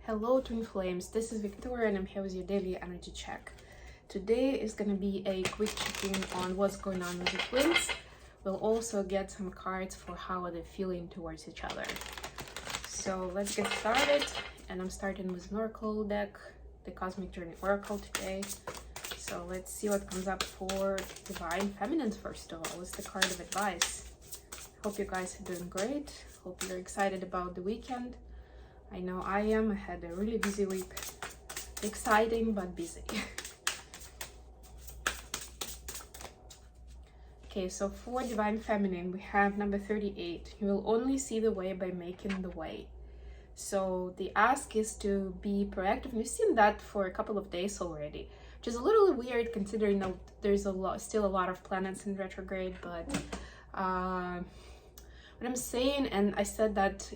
Hello twin flames, this is Victoria and I'm here with your daily energy check. Today is going to be a quick check-in on what's going on with the twins. We'll also get some cards for how they're feeling towards each other. So let's get started, and I'm starting with an oracle deck, the Cosmic Journey Oracle today. So let's see what comes up for Divine Feminine first of all. What's the card of advice? Hope you guys are doing great. Hope you're excited about the weekend. I know I am. I had a really busy week. Exciting but busy. Okay, so for Divine Feminine, we have number 38. You will only see the way by making the way. So the ask is to be proactive. We've seen that for a couple of days already, which is a little weird considering that there's still a lot of planets in retrograde. But what I'm saying, and I said that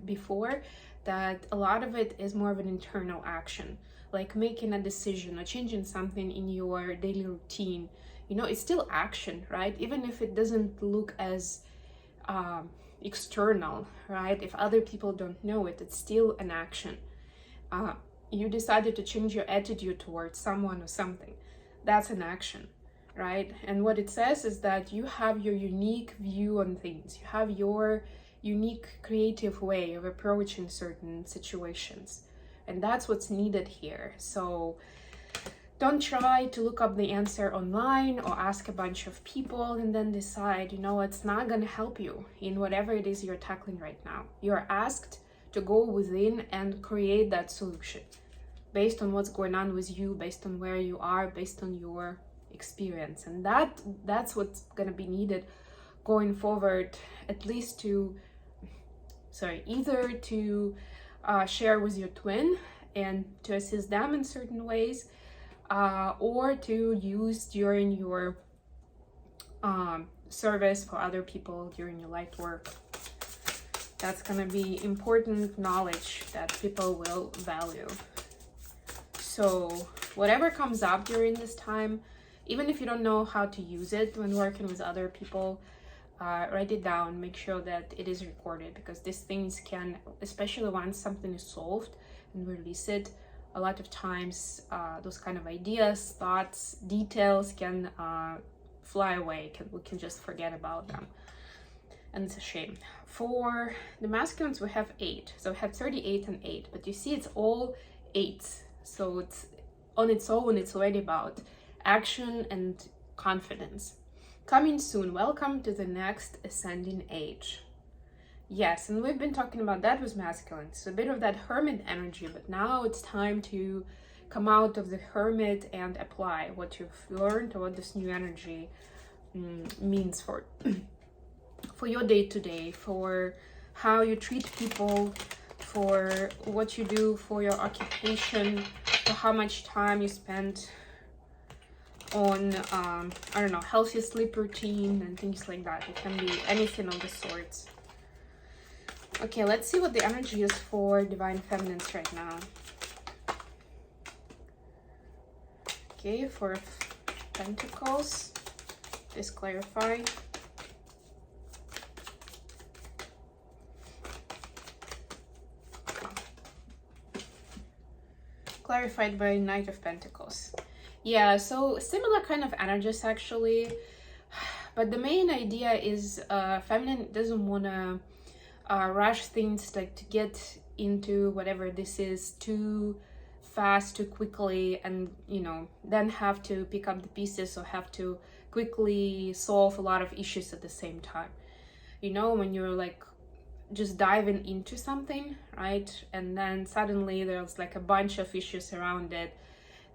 before, that a lot of it is more of an internal action, like making a decision or changing something in your daily routine. You know, it's still action, right? Even if it doesn't look as external, right? If other people don't know it, it's still an action. You decided to change your attitude towards someone or something. That's an action, right? And what it says is that you have your unique view on things. You have your unique creative way of approaching certain situations. And that's what's needed here. So don't try to look up the answer online or ask a bunch of people and then decide, you know, it's not going to help you in whatever it is you're tackling right now. You're asked to go within and create that solution based on what's going on with you, based on where you are, based on your experience. And that's what's going to be needed going forward, at least either to share with your twin and to assist them in certain ways, or to use during your service for other people during your light work. That's going to be important knowledge that people will value. So whatever comes up during this time, even if you don't know how to use it when working with other people, write it down, make sure that it is recorded, because these things can, especially once something is solved and release it, a lot of times those kind of ideas, thoughts, details can fly away. We can just forget about them, and it's a shame. For the masculines, we have 8. So we have 38 and 8, but you see it's all 8s. So it's on its own, it's already about action and confidence. Coming soon, welcome to the next ascending age. Yes, and we've been talking about that with masculine. So a bit of that hermit energy, but now it's time to come out of the hermit and apply what you've learned or what this new energy means for your day-to-day, for how you treat people, for what you do for your occupation, for how much time you spend on I don't know, healthy sleep routine and things like that. It can be anything of the sorts. Okay, let's see what the energy is for Divine Feminines right now. Okay, for Pentacles, please clarify. Clarified by Knight of Pentacles. Yeah, so similar kind of energies actually, but the main idea is feminine doesn't want to rush things, like to get into whatever this is too fast, too quickly, and you know, then have to pick up the pieces or have to quickly solve a lot of issues at the same time. You know, when you're like just diving into something, right, and then suddenly there's like a bunch of issues around it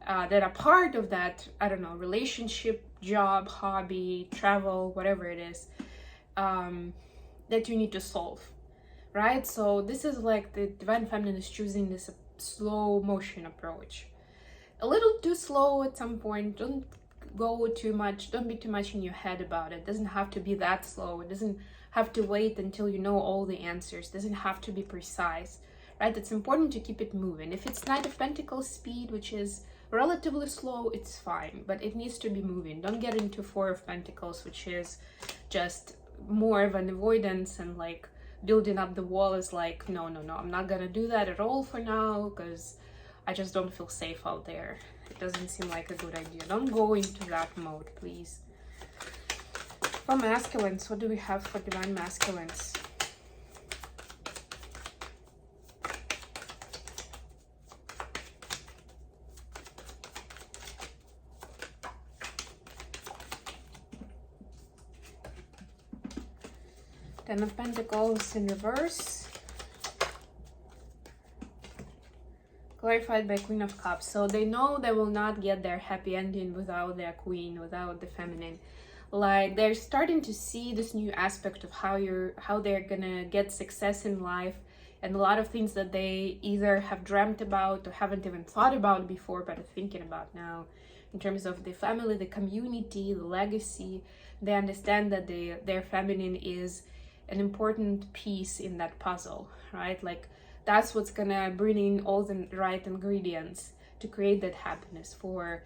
that are part of that, I don't know, relationship, job, hobby, travel, whatever it is, that you need to solve, right? So this is like the Divine Feminine is choosing this slow motion approach. A little too slow at some point. Don't go too much, don't be too much in your head about it. It doesn't have to be that slow. It doesn't have to wait until you know all the answers. It doesn't have to be precise, right? It's important to keep it moving. If it's Knight of Pentacles speed, which is relatively slow, it's fine, but it needs to be moving. Don't get into Four of Pentacles, which is just more of an avoidance and like building up the wall is like, no, I'm not gonna do that at all for now, because I just don't feel safe out there. It doesn't seem like a good idea. Don't go into that mode, please. For masculines, what do we have for divine masculines? Ten of Pentacles in reverse. Clarified by Queen of Cups. So they know they will not get their happy ending without their queen, without the feminine. Like, they're starting to see this new aspect of how they're gonna get success in life, and a lot of things that they either have dreamt about or haven't even thought about before but are thinking about now. In terms of the family, the community, the legacy, they understand that their feminine is an important piece in that puzzle, right? Like, that's what's gonna bring in all the right ingredients to create that happiness for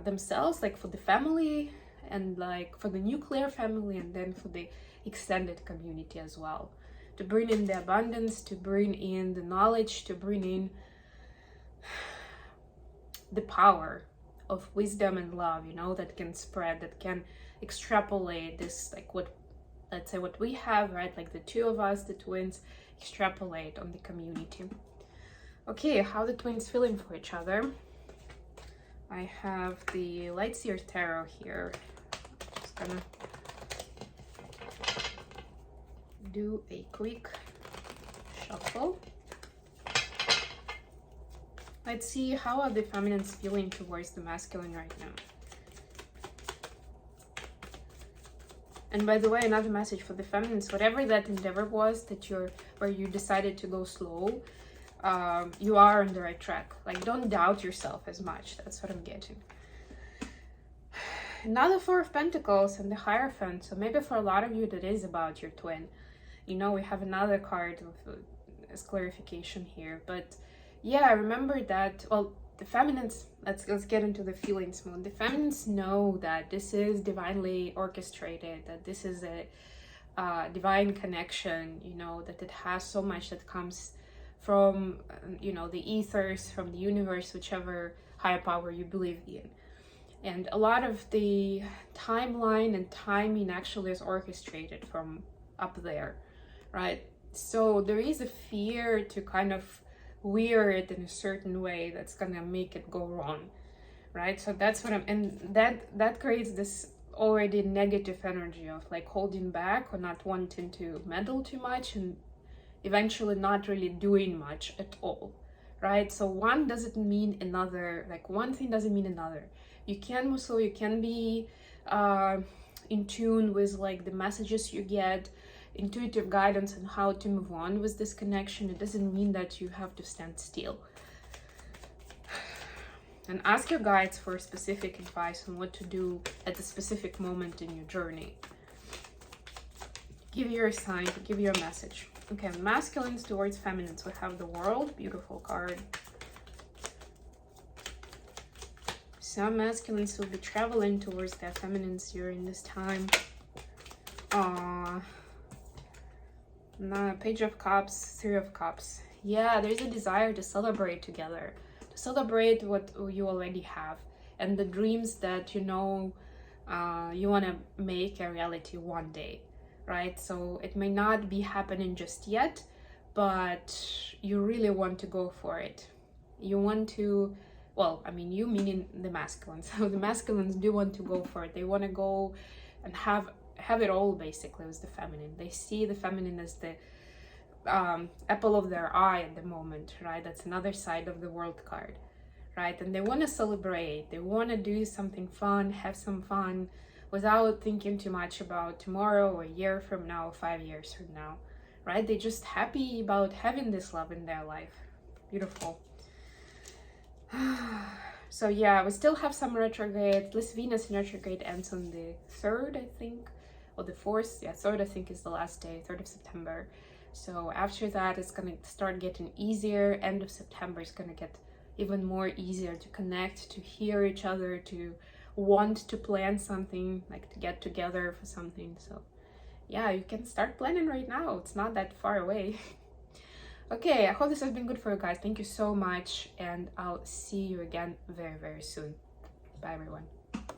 themselves, like for the family, and like for the nuclear family, and then for the extended community as well. To bring in the abundance, to bring in the knowledge, to bring in the power of wisdom and love, you know, that can spread, that can extrapolate this, like what, let's say what we have, right? Like the two of us, the twins, extrapolate on the community. Okay, how the twins feeling for each other? I have the Light Seer Tarot here. Just gonna do a quick shuffle. Let's see, how are the feminines feeling towards the masculine right now? And by the way, another message for the feminines: whatever that endeavor was that where you decided to go slow, you are on the right track. Like, don't doubt yourself as much. That's what I'm getting. Another Four of Pentacles and the Hierophant. So maybe for a lot of you that is about your twin. You know, we have another card as clarification here. But yeah, remember that, well, the feminines, let's get into the feelings mode. The feminines know that this is divinely orchestrated, that this is a divine connection, you know, that it has so much that comes from, you know, the ethers, from the universe, whichever higher power you believe in. And a lot of the timeline and timing actually is orchestrated from up there, right? So there is a fear to kind of wear it in a certain way that's gonna make it go wrong, right? So that's what and that creates this already negative energy of like holding back or not wanting to meddle too much, and eventually not really doing much at all, right? So one doesn't mean another, like one thing doesn't mean another. You can move slow, you can be in tune with like the messages you get, intuitive guidance on how to move on with this connection. It doesn't mean that you have to stand still. And ask your guides for specific advice on what to do at a specific moment in your journey. Give your sign, give your message. Okay, masculines towards feminines. We have the World, beautiful card. Some masculines will be traveling towards their feminines during this time. Page of Cups, Three of Cups. Yeah, there's a desire to celebrate together, to celebrate what you already have and the dreams that you know you want to make a reality one day, right? So it may not be happening just yet, but you really want to go for it. You want to, well, I mean, you meaning the masculines. So the masculines do want to go for it. They want to go and have it all, basically, with the feminine. They see the feminine as the apple of their eye at the moment, right? That's another side of the World card, right? And they want to celebrate. They want to do something fun, have some fun, without thinking too much about tomorrow or a year from now, 5 years from now, right? They're just happy about having this love in their life. Beautiful. So yeah, we still have some retrograde. At least Venus in retrograde ends on the 3rd, I think, or the 4th. Yeah, 3rd I think is the last day, 3rd of September. So after that, it's gonna start getting easier. End of September is gonna get even more easier to connect, to hear each other, to want to plan something, like to get together for something. So yeah, you can start planning right now. It's not that far away. Okay, I hope this has been good for you guys. Thank you so much, and I'll see you again very, very soon. Bye, everyone.